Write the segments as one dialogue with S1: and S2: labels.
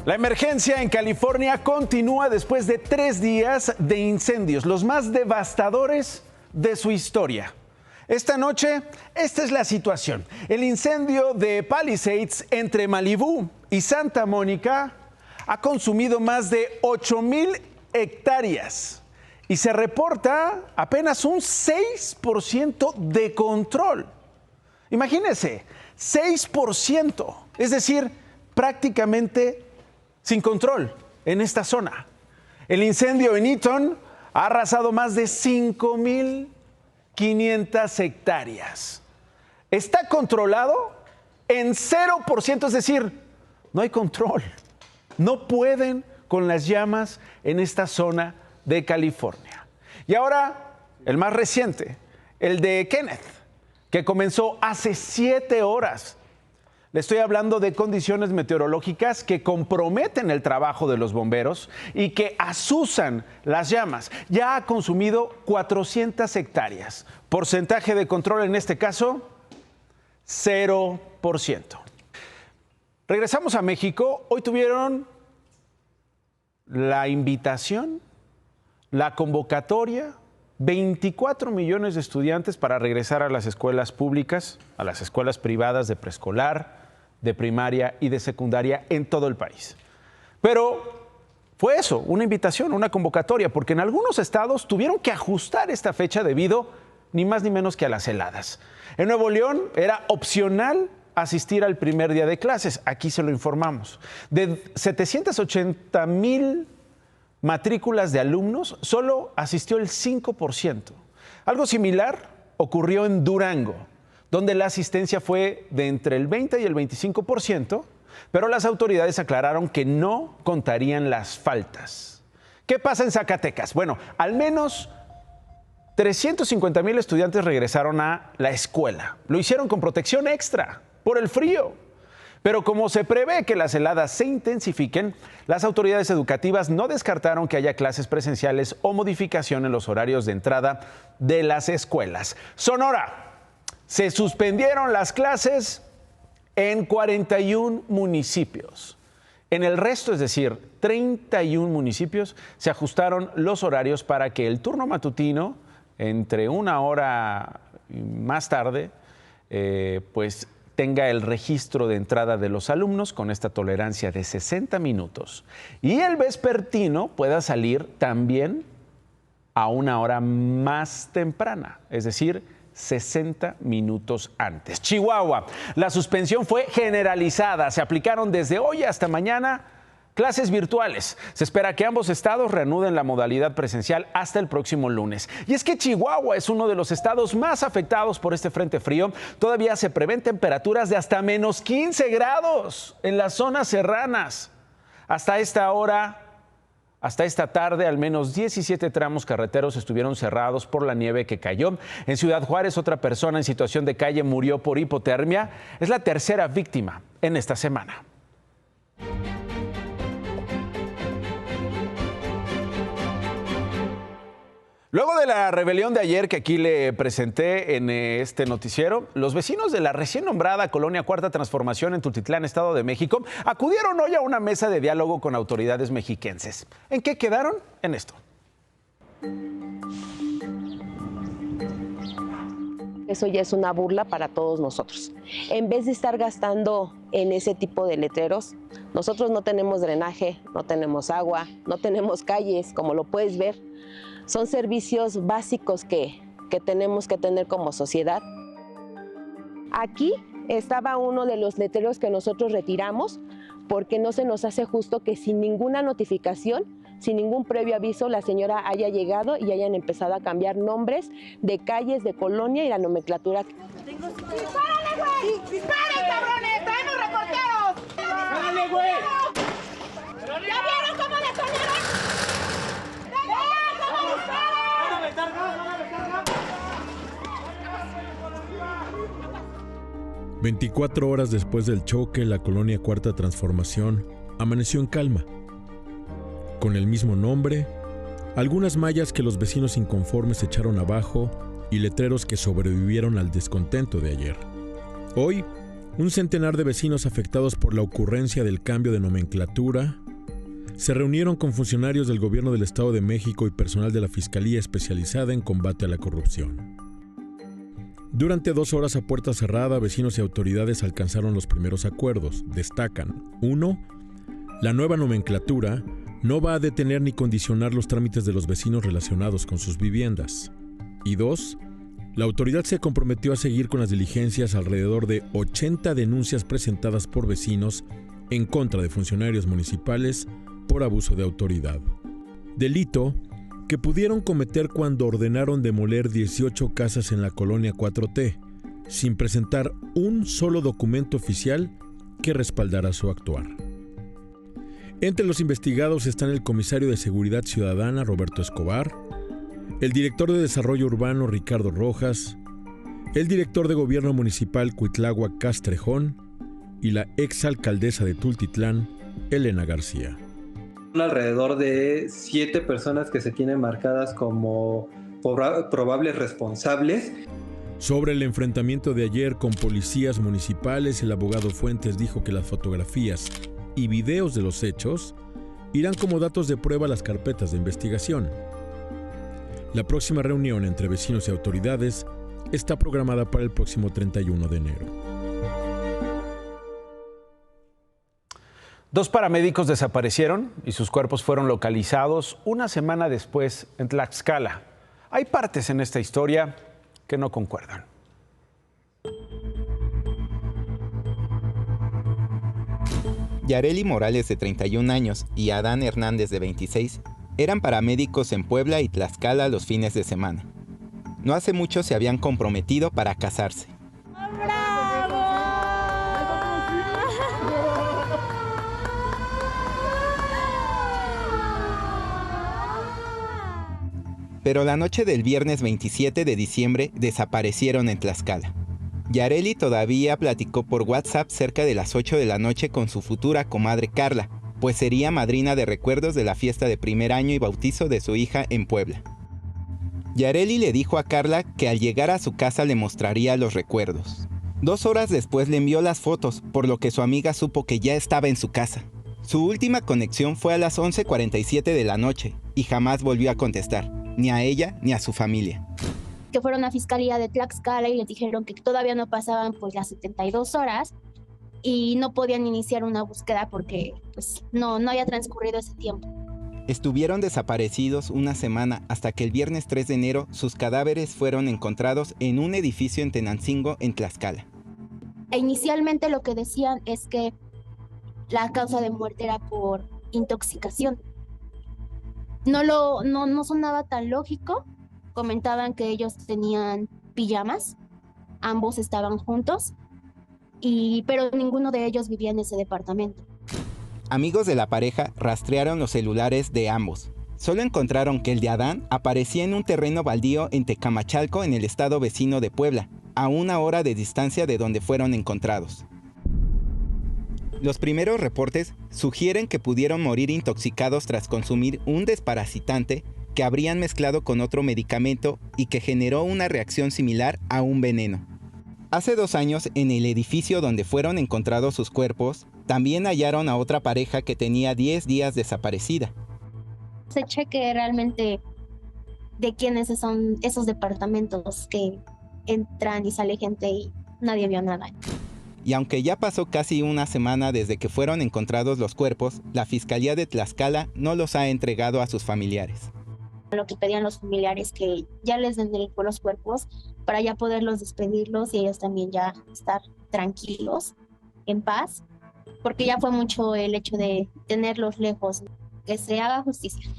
S1: La emergencia en California continúa después de 3 días de incendios, los más devastadores de su historia. Esta noche, esta es la situación. El incendio de Palisades entre Malibú y Santa Mónica ha consumido más de 8,000 hectáreas y se reporta apenas un 6% de control. Imagínense, 6%, es decir, prácticamente sin control en esta zona. El incendio en Eaton ha arrasado más de 5,500 hectáreas. Está controlado en 0%, es decir, no hay control. No pueden con las llamas en esta zona de California. Y ahora, el más reciente, el de Kenneth, que comenzó hace 7 horas. Le estoy hablando de condiciones meteorológicas que comprometen el trabajo de los bomberos y que azuzan las llamas. Ya ha consumido 400 hectáreas. Porcentaje de control en este caso, 0%. Regresamos a México. Hoy tuvieron la invitación, la convocatoria, 24 millones de estudiantes para regresar a las escuelas públicas, a las escuelas privadas de preescolar, de primaria y de secundaria en todo el país. Pero fue eso, una invitación, una convocatoria, porque en algunos estados tuvieron que ajustar esta fecha debido ni más ni menos que a las heladas. En Nuevo León era opcional asistir al primer día de clases, aquí se lo informamos. De 780,000 matrículas de alumnos, solo asistió el 5%. Algo similar ocurrió en Durango, donde la asistencia fue de entre el 20 y el 25%, pero las autoridades aclararon que no contarían las faltas. ¿Qué pasa en Zacatecas? Bueno, al menos 350,000 estudiantes regresaron a la escuela. Lo hicieron con protección extra por el frío. Pero como se prevé que las heladas se intensifiquen, las autoridades educativas no descartaron que haya clases presenciales o modificación en los horarios de entrada de las escuelas. Sonora. Se suspendieron las clases en 41 municipios. En el resto, es decir, 31 municipios, se ajustaron los horarios para que el turno matutino, entre 1 hora más tarde, pues tenga el registro de entrada de los alumnos con esta tolerancia de 60 minutos. Y el vespertino pueda salir también a 1 hora más temprana, es decir, 60 minutos antes. Chihuahua, la suspensión fue generalizada. Se aplicaron desde hoy hasta mañana clases virtuales. Se espera que ambos estados reanuden la modalidad presencial hasta el próximo lunes. Y es que Chihuahua es uno de los estados más afectados por este frente frío. Todavía se prevén temperaturas de hasta menos 15 grados en las zonas serranas. Hasta esta tarde, al menos 17 tramos carreteros estuvieron cerrados por la nieve que cayó. En Ciudad Juárez, otra persona en situación de calle murió por hipotermia. Es la tercera víctima en esta semana. Luego de la rebelión de ayer que aquí le presenté en este noticiero, los vecinos de la recién nombrada Colonia Cuarta Transformación en Tultitlán, Estado de México, acudieron hoy a una mesa de diálogo con autoridades mexiquenses. ¿En qué quedaron? En esto.
S2: Eso ya es una burla para todos nosotros. En vez de estar gastando en ese tipo de letreros, nosotros no tenemos drenaje, no tenemos agua, no tenemos calles, como lo puedes ver. Son servicios básicos que tenemos que tener como sociedad. Aquí estaba uno de los letreros que nosotros retiramos porque no se nos hace justo que sin ninguna notificación, sin ningún previo aviso, la señora haya llegado y hayan empezado a cambiar nombres de calles, de colonia y la nomenclatura.
S3: ¡Dispárale, güey! ¡Disparen, cabrones! ¡Traemos reporteros! ¡Dispárale, güey! ¿Ya vieron cómo detonaron?
S4: 24 horas después del choque, la colonia Cuarta Transformación amaneció en calma. Con el mismo nombre, algunas mallas que los vecinos inconformes echaron abajo y letreros que sobrevivieron al descontento de ayer. Hoy, Un centenar de vecinos afectados por la ocurrencia del cambio de nomenclatura se reunieron con funcionarios del Gobierno del Estado de México y personal de la Fiscalía especializada en combate a la corrupción. Durante 2 horas a puerta cerrada, vecinos y autoridades alcanzaron los primeros acuerdos. Destacan: 1. La nueva nomenclatura no va a detener ni condicionar los trámites de los vecinos relacionados con sus viviendas. Y 2. La autoridad se comprometió a seguir con las diligencias alrededor de 80 denuncias presentadas por vecinos en contra de funcionarios municipales por abuso de autoridad. Delito que pudieron cometer cuando ordenaron demoler 18 casas en la colonia 4T, sin presentar un solo documento oficial que respaldara su actuar. Entre los investigados están el comisario de Seguridad Ciudadana, Roberto Escobar, el director de Desarrollo Urbano, Ricardo Rojas, el director de Gobierno Municipal, Cuitláhuac Castrejón, y la exalcaldesa de Tultitlán, Elena García.
S5: Alrededor de 7 personas que se tienen marcadas como probables responsables.
S4: Sobre el enfrentamiento de ayer con policías municipales, el abogado Fuentes dijo que las fotografías y videos de los hechos irán como datos de prueba a las carpetas de investigación. La próxima reunión entre vecinos y autoridades está programada para el próximo 31 de enero.
S1: 2 paramédicos desaparecieron y sus cuerpos fueron localizados una semana después en Tlaxcala. Hay partes en esta historia que no concuerdan.
S6: Yareli Morales, de 31 años, y Adán Hernández, de 26, eran paramédicos en Puebla y Tlaxcala los fines de semana. No hace mucho se habían comprometido para casarse. Pero la noche del viernes 27 de diciembre desaparecieron en Tlaxcala. Yareli todavía platicó por WhatsApp cerca de las 8 de la noche con su futura comadre Carla, pues sería madrina de recuerdos de la fiesta de primer año y bautizo de su hija en Puebla. Yareli le dijo a Carla que al llegar a su casa le mostraría los recuerdos. 2 horas después le envió las fotos, por lo que su amiga supo que ya estaba en su casa. Su última conexión fue a las 11:47 de la noche y jamás volvió a contestar, ni a ella ni a su familia.
S7: Que fueron a Fiscalía de Tlaxcala y les dijeron que todavía no pasaban pues las 72 horas y no podían iniciar una búsqueda porque pues, no había transcurrido ese tiempo.
S6: Estuvieron desaparecidos una semana hasta que el viernes 3 de enero sus cadáveres fueron encontrados en un edificio en Tenancingo, en Tlaxcala.
S7: Inicialmente lo que decían es que la causa de muerte era por intoxicación. No sonaba tan lógico. Comentaban que ellos tenían pijamas, ambos estaban juntos, pero ninguno de ellos vivía en ese departamento.
S6: Amigos de la pareja rastrearon los celulares de ambos. Solo encontraron que el de Adán aparecía en un terreno baldío en Tecamachalco, en el estado vecino de Puebla, a 1 hora de distancia de donde fueron encontrados. Los primeros reportes sugieren que pudieron morir intoxicados tras consumir un desparasitante que habrían mezclado con otro medicamento y que generó una reacción similar a un veneno. Hace 2 años, en el edificio donde fueron encontrados sus cuerpos, también hallaron a otra pareja que tenía 10 días desaparecida.
S7: Se cheque realmente de quiénes son esos departamentos que entran y sale gente y nadie vio nada.
S6: Y aunque ya pasó casi una semana desde que fueron encontrados los cuerpos, la Fiscalía de Tlaxcala no los ha entregado a sus familiares.
S7: Lo que pedían los familiares que ya les den los cuerpos para ya poderlos despedirlos y ellos también ya estar tranquilos, en paz, porque ya fue mucho el hecho de tenerlos lejos. Que se haga justicia.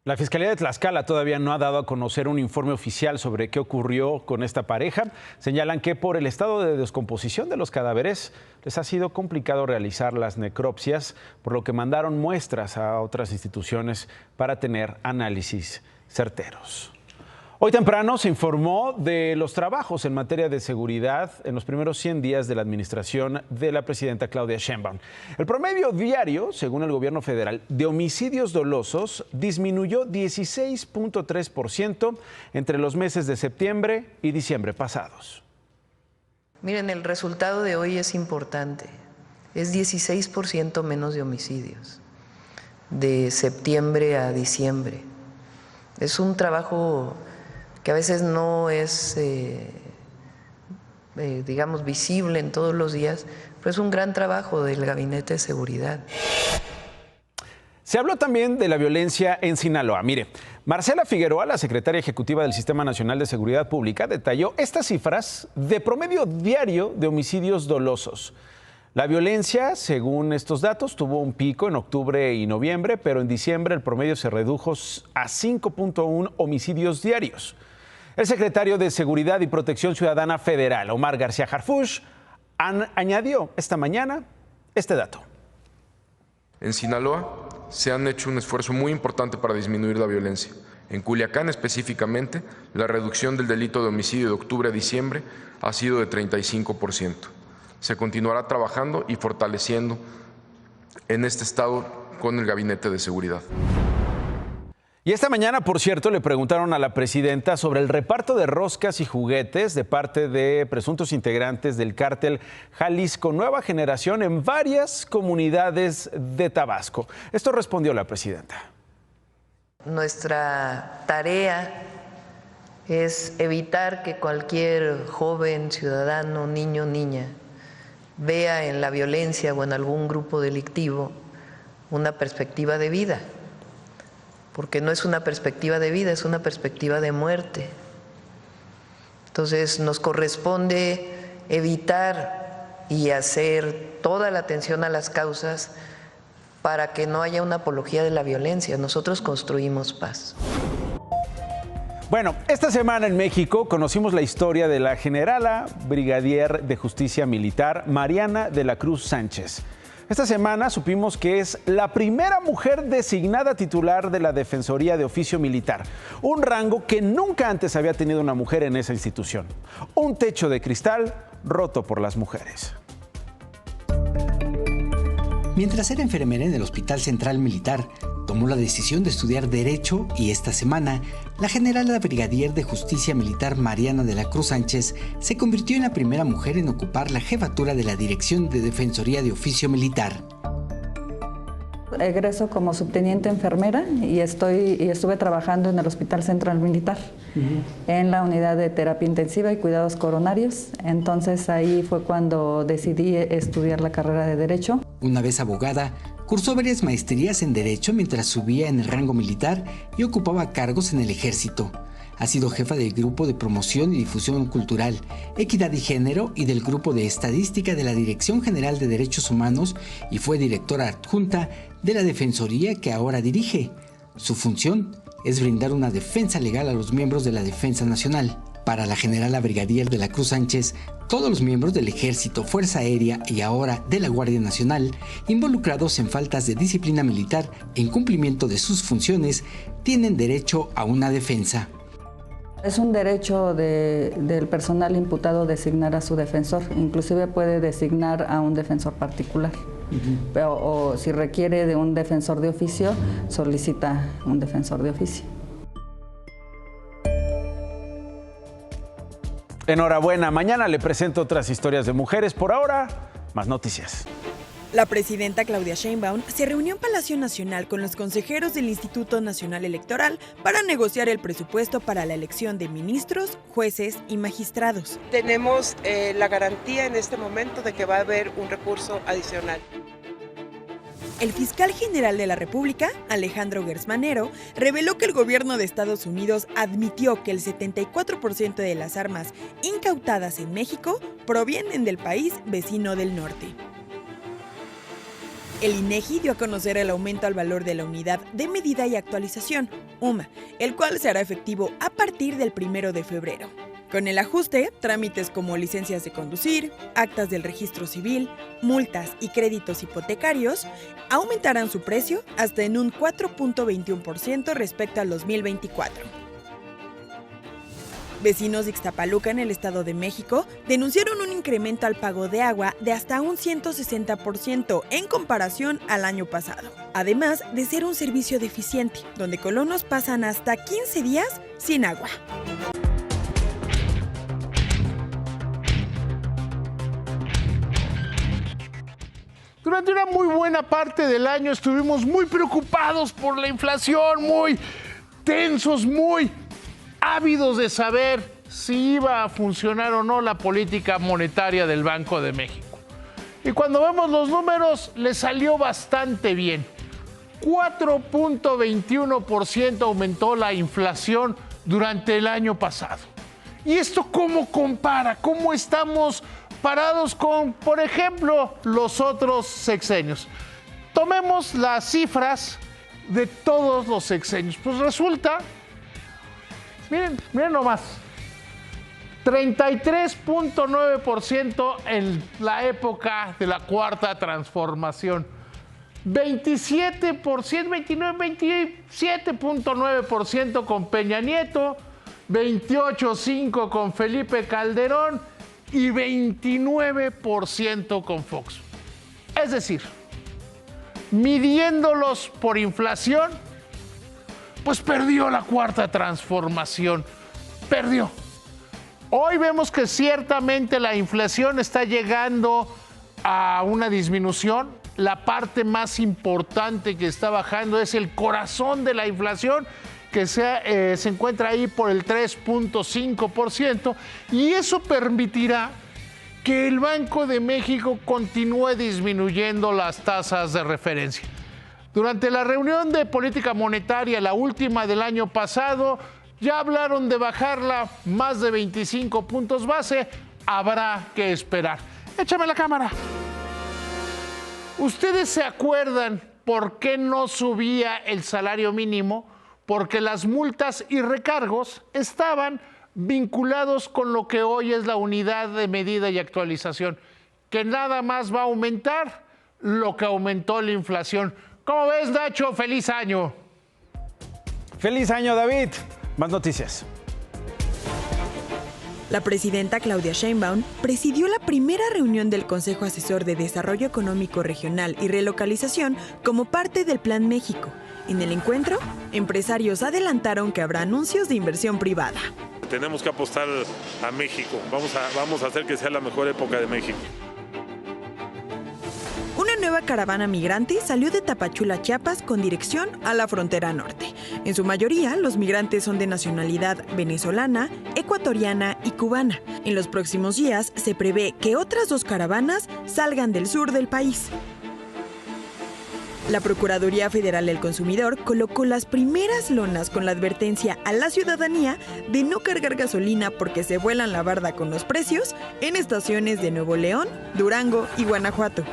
S1: La Fiscalía de Tlaxcala todavía no ha dado a conocer un informe oficial sobre qué ocurrió con esta pareja. Señalan que por el estado de descomposición de los cadáveres les ha sido complicado realizar las necropsias, por lo que mandaron muestras a otras instituciones para tener análisis certeros. Hoy temprano se informó de los trabajos en materia de seguridad en los primeros 100 días de la administración de la presidenta Claudia Sheinbaum. El promedio diario, según el gobierno federal, de homicidios dolosos disminuyó 16.3% entre los meses de septiembre y diciembre pasados.
S8: Miren, el resultado de hoy es importante. Es 16% menos de homicidios de septiembre a diciembre. Es un trabajo que a veces no es, digamos, visible en todos los días, pero es un gran trabajo del Gabinete de Seguridad.
S1: Se habló también de la violencia en Sinaloa. Mire, Marcela Figueroa, la secretaria ejecutiva del Sistema Nacional de Seguridad Pública, detalló estas cifras de promedio diario de homicidios dolosos. La violencia, según estos datos, tuvo un pico en octubre y noviembre, pero en diciembre el promedio se redujo a 5.1 homicidios diarios. El secretario de Seguridad y Protección Ciudadana Federal, Omar García Harfuch, añadió esta mañana este dato.
S9: En Sinaloa se han hecho un esfuerzo muy importante para disminuir la violencia. En Culiacán específicamente, la reducción del delito de homicidio de octubre a diciembre ha sido de 35%. Se continuará trabajando y fortaleciendo en este estado con el Gabinete de Seguridad.
S1: Y esta mañana, por cierto, le preguntaron a la presidenta sobre el reparto de roscas y juguetes de parte de presuntos integrantes del cártel Jalisco Nueva Generación en varias comunidades de Tabasco. Esto respondió la presidenta.
S8: Nuestra tarea es evitar que cualquier joven, ciudadano, niño, niña vea en la violencia o en algún grupo delictivo una perspectiva de vida. Porque no es una perspectiva de vida, es una perspectiva de muerte. Entonces nos corresponde evitar y hacer toda la atención a las causas para que no haya una apología de la violencia. Nosotros construimos paz.
S1: Bueno, esta semana en México conocimos la historia de la generala brigadier de Justicia Militar Mariana de la Cruz Sánchez. Esta semana supimos que es la primera mujer designada titular de la Defensoría de Oficio Militar, un rango que nunca antes había tenido una mujer en esa institución. Un techo de cristal roto por las mujeres.
S10: Mientras era enfermera en el Hospital Central Militar, tomó la decisión de estudiar Derecho y esta semana, la generala brigadier de Justicia Militar Mariana de la Cruz Sánchez se convirtió en la primera mujer en ocupar la jefatura de la Dirección de Defensoría de Oficio Militar.
S11: Egreso como subteniente enfermera y estuve trabajando en el Hospital Central Militar, en la unidad de terapia intensiva y cuidados coronarios. Entonces ahí fue cuando decidí estudiar la carrera de Derecho.
S10: Una vez abogada, cursó varias maestrías en Derecho mientras subía en el rango militar y ocupaba cargos en el Ejército. Ha sido jefa del Grupo de Promoción y Difusión Cultural, Equidad y Género y del Grupo de Estadística de la Dirección General de Derechos Humanos y fue directora adjunta de la Defensoría que ahora dirige. Su función es brindar una defensa legal a los miembros de la Defensa Nacional. Para la generala brigadier de la Cruz Sánchez, todos los miembros del Ejército, Fuerza Aérea y ahora de la Guardia Nacional, involucrados en faltas de disciplina militar e incumplimiento de sus funciones, tienen derecho a una defensa.
S11: Es un derecho del personal imputado designar a su defensor, inclusive puede designar a un defensor particular. O si requiere de un defensor de oficio, solicita un defensor de oficio.
S1: Enhorabuena, mañana le presento otras historias de mujeres. Por ahora, más noticias.
S12: La presidenta Claudia Sheinbaum se reunió en Palacio Nacional con los consejeros del Instituto Nacional Electoral para negociar el presupuesto para la elección de ministros, jueces y magistrados.
S13: Tenemos la garantía en este momento de que va a haber un recurso adicional.
S12: El fiscal general de la República, Alejandro Gertz Manero, reveló que el gobierno de Estados Unidos admitió que el 74% de las armas incautadas en México provienen del país vecino del norte. El INEGI dio a conocer el aumento al valor de la Unidad de Medida y Actualización, UMA, el cual será efectivo a partir del 1 de febrero. Con el ajuste, trámites como licencias de conducir, actas del registro civil, multas y créditos hipotecarios aumentarán su precio hasta en un 4.21% respecto al 2024. Vecinos de Ixtapaluca, en el Estado de México, denunciaron un incremento al pago de agua de hasta un 160% en comparación al año pasado. Además de ser un servicio deficiente, donde colonos pasan hasta 15 días sin agua.
S14: Durante una muy buena parte del año estuvimos muy preocupados por la inflación, muy tensos, muy ávidos de saber si iba a funcionar o no la política monetaria del Banco de México. Y cuando vemos los números, le salió bastante bien. 4.21% aumentó la inflación durante el año pasado. ¿Y esto cómo compara? ¿Cómo estamos parados con, por ejemplo, los otros sexenios? Tomemos las cifras de todos los sexenios. Pues resulta, miren nomás, 33.9% en la época de la Cuarta Transformación, 27.9% con Peña Nieto, 28.5% con Felipe Calderón y 29% con Fox. Es decir, midiéndolos por inflación, pues perdió la Cuarta Transformación, perdió. Hoy vemos que ciertamente la inflación está llegando a una disminución. La parte más importante que está bajando es el corazón de la inflación, que se encuentra ahí por el 3.5%, y eso permitirá que el Banco de México continúe disminuyendo las tasas de referencia. Durante la reunión de política monetaria, la última del año pasado, ya hablaron de bajarla más de 25 puntos base. Habrá que esperar. Échame la cámara. ¿Ustedes se acuerdan por qué no subía el salario mínimo? Porque las multas y recargos estaban vinculados con lo que hoy es la unidad de medida y actualización, que nada más va a aumentar lo que aumentó la inflación. ¿Cómo ves, Nacho? ¡Feliz año!
S1: ¡Feliz año, David! Más noticias.
S12: La presidenta Claudia Sheinbaum presidió la primera reunión del Consejo Asesor de Desarrollo Económico Regional y Relocalización como parte del Plan México. En el encuentro, empresarios adelantaron que habrá anuncios de inversión privada.
S15: Tenemos que apostar a México. Vamos a hacer que sea la mejor época de México.
S12: Una nueva caravana migrante salió de Tapachula, Chiapas, con dirección a la frontera norte. En su mayoría, los migrantes son de nacionalidad venezolana, ecuatoriana y cubana. En los próximos días, se prevé que otras 2 caravanas salgan del sur del país. La Procuraduría Federal del Consumidor colocó las primeras lonas con la advertencia a la ciudadanía de no cargar gasolina porque se vuelan la barda con los precios en estaciones de Nuevo León, Durango y Guanajuato.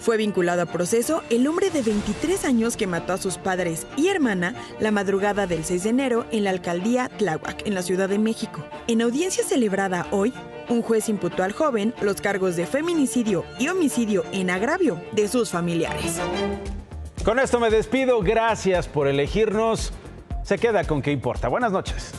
S12: Fue vinculado a proceso el hombre de 23 años que mató a sus padres y hermana la madrugada del 6 de enero en la alcaldía Tláhuac, en la Ciudad de México. En audiencia celebrada hoy, un juez imputó al joven los cargos de feminicidio y homicidio en agravio de sus familiares.
S1: Con esto me despido. Gracias por elegirnos. Se queda con ¿Qué importa? Buenas noches.